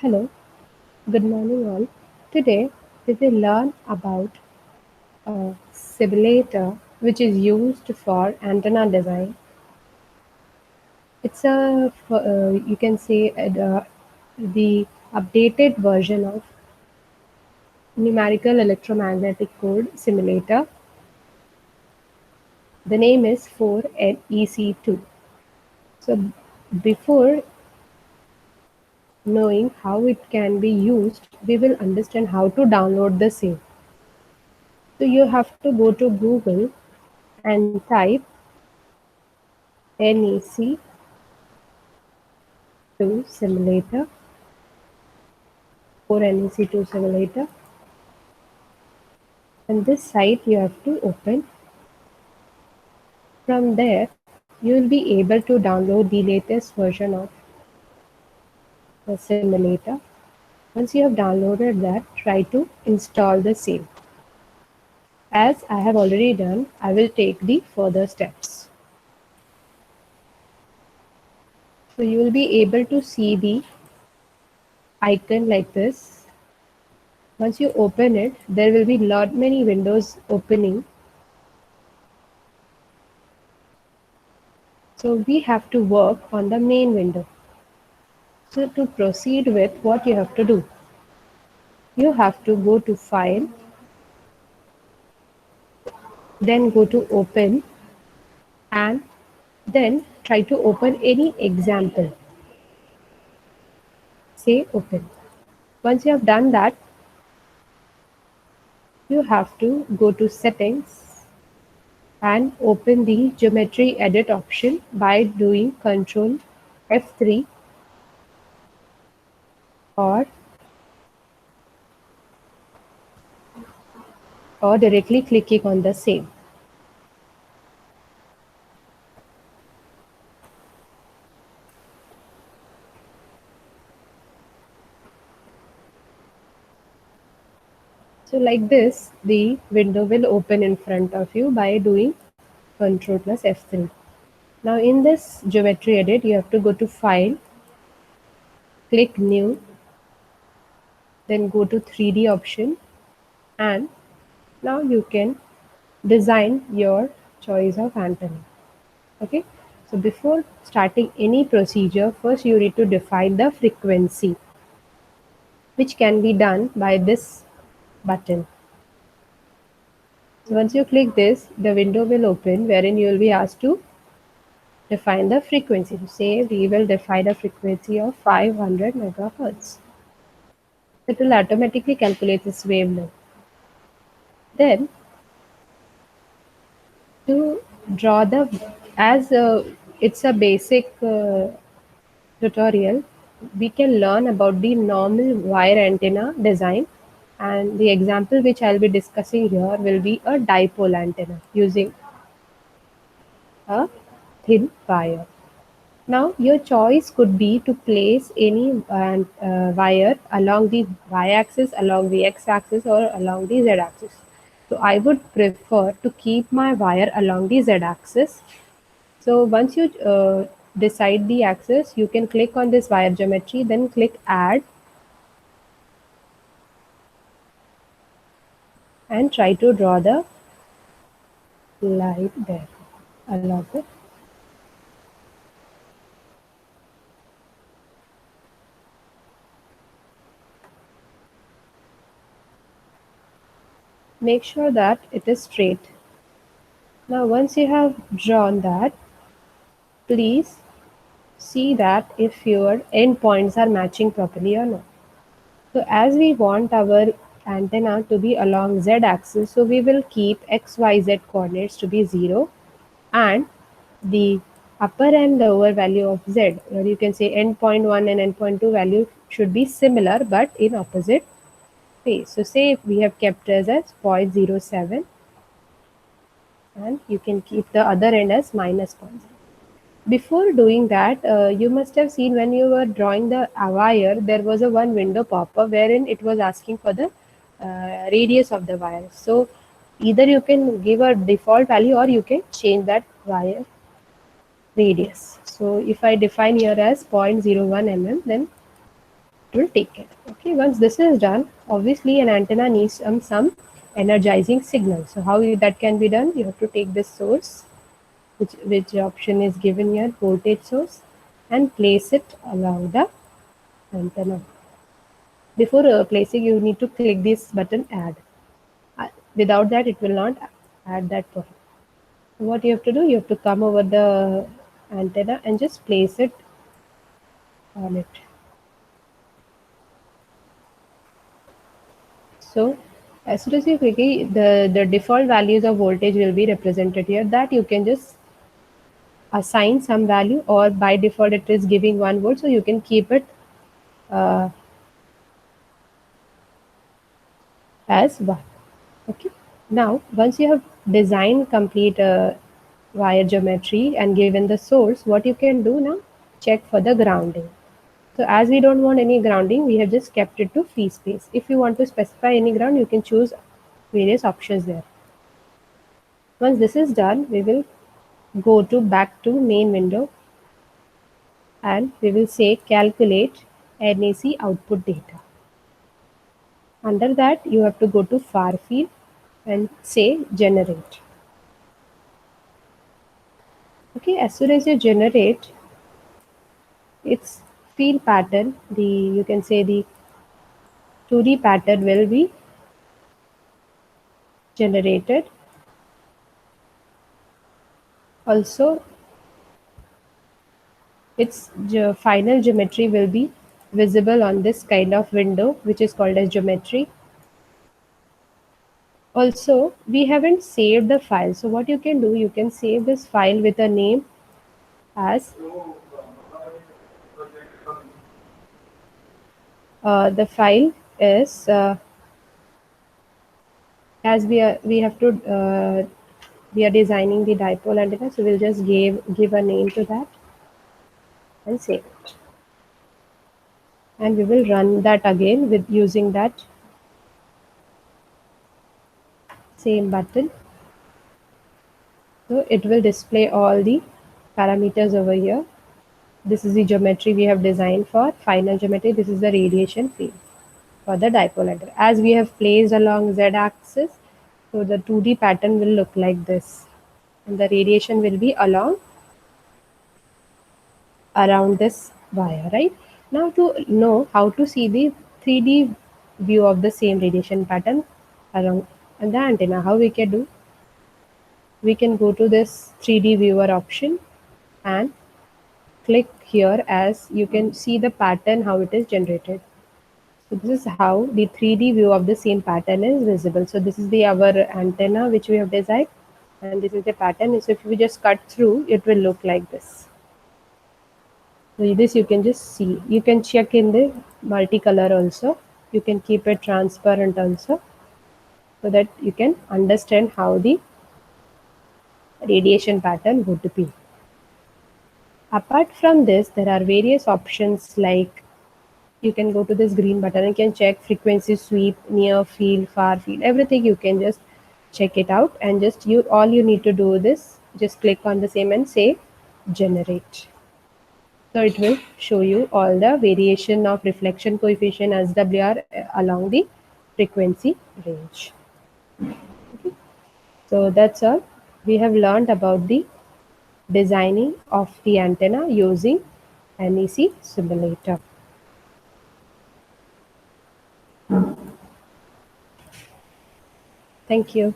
Hello, good morning all. Today we will learn about a simulator which is used for antenna design. It's you can say the updated version of numerical electromagnetic code simulator. The name is 4NEC2. So before knowing how it can be used, we will understand how to download the same. So you have to go to Google and type NEC2 simulator or NEC2 simulator, and this site you have to open. From there you will be able to download the latest version of the simulator. Once you have downloaded that, try to install the same. As I have already done, I will take the further steps. So you will be able to see the icon like this. Once you open it, there will be lot many windows opening. So we have to work on the main window. So to proceed with, what you have to do, you have to go to File, then go to Open, and then try to open any example. Say Open. Once you have done that, you have to go to Settings and open the Geometry Edit option by doing Ctrl F3 or directly clicking on the same. So like this, the window will open in front of you by doing Ctrl plus F3. Now in this geometry edit, you have to go to File, click New, then go to 3D option, and now you can design your choice of antenna. Okay, so before starting any procedure, first you need to define the frequency, which can be done by this button. So once you click this, the window will open wherein you will be asked to define the frequency. So say we will define a frequency of 500 megahertz. It will automatically calculate this wavelength. Then to draw the, as it's a basic tutorial, we can learn about the normal wire antenna design, and the example which I'll be discussing here will be a dipole antenna using a thin wire. Now, your choice could be to place any wire along the y-axis, along the x-axis, or along the z-axis. So, I would prefer to keep my wire along the z-axis. So, once you decide the axis, you can click on this wire geometry, then click Add, and try to draw the line there along it. Make sure that it is straight. Now, once you have drawn that, please see that if your endpoints are matching properly or not. So as we want our antenna to be along z axis, so we will keep xyz coordinates to be 0, and the upper and lower value of z, or you can say endpoint 1 and endpoint 2 value should be similar but in opposite phase. So say we have kept as 0.07, and you can keep the other end as minus 0.0. Before doing that, you must have seen when you were drawing the wire, there was a one window pop-up wherein it was asking for the radius of the wire. So either you can give a default value or you can change that wire radius. So if I define here as 0.01 mm, then it will take it. Okay, once this is done, obviously an antenna needs some energizing signal. So how that can be done? You have to take this source, which option is given here, voltage source, and place it along the antenna. Before placing, you need to click this button add. Without that, it will not add that point. What you have to do, you have to come over the antenna and just place it on it. So as soon as you click it, the default values of voltage will be represented here, that you can just assign some value, or by default it is giving 1 volt, so you can keep it uh, as 1. Okay. Now once you have designed complete wire geometry and given the source, what you can do now, check for the grounding. So as we don't want any grounding, we have just kept it to free space. If you want to specify any ground, you can choose various options there. Once this is done, we will go to back to main window, and we will say calculate NAC output data. Under that, you have to go to far field and say generate. Okay, as soon as you generate, its field pattern, the you can say the 2D pattern will be generated. Also, its final geometry will be visible on this kind of window, which is called as geometry. Also, we haven't saved the file. So what you can do, you can save this file with a name as the file is as we have to we are designing the dipole antenna, so we'll just give a name to that and save it. And we will run that again with using that same button. So it will display all the parameters over here. This is the geometry we have designed for final geometry. This is the radiation field for the dipole antenna. As we have placed along z axis, so the 2D pattern will look like this, and the radiation will be along around this wire, right? Now to know how to see the 3D view of the same radiation pattern around the antenna, how we can do? We can go to this 3D viewer option and click here, as you can see the pattern how it is generated. So this is how the 3D view of the same pattern is visible. So this is the our antenna which we have designed, and this is the pattern. So if we just cut through, it will look like this. So this you can just see. You can check in the multicolor also. You can keep it transparent also, so that you can understand how the radiation pattern would be. Apart from this, there are various options, like you can go to this green button and can check frequency sweep, near field, far field, everything. You can just check it out, and just you all you need to do this, just click on the same and say generate. So it will show you all the variation of reflection coefficient SWR along the frequency range. So that's all. We have learned about the designing of the antenna using NEC simulator. Thank you.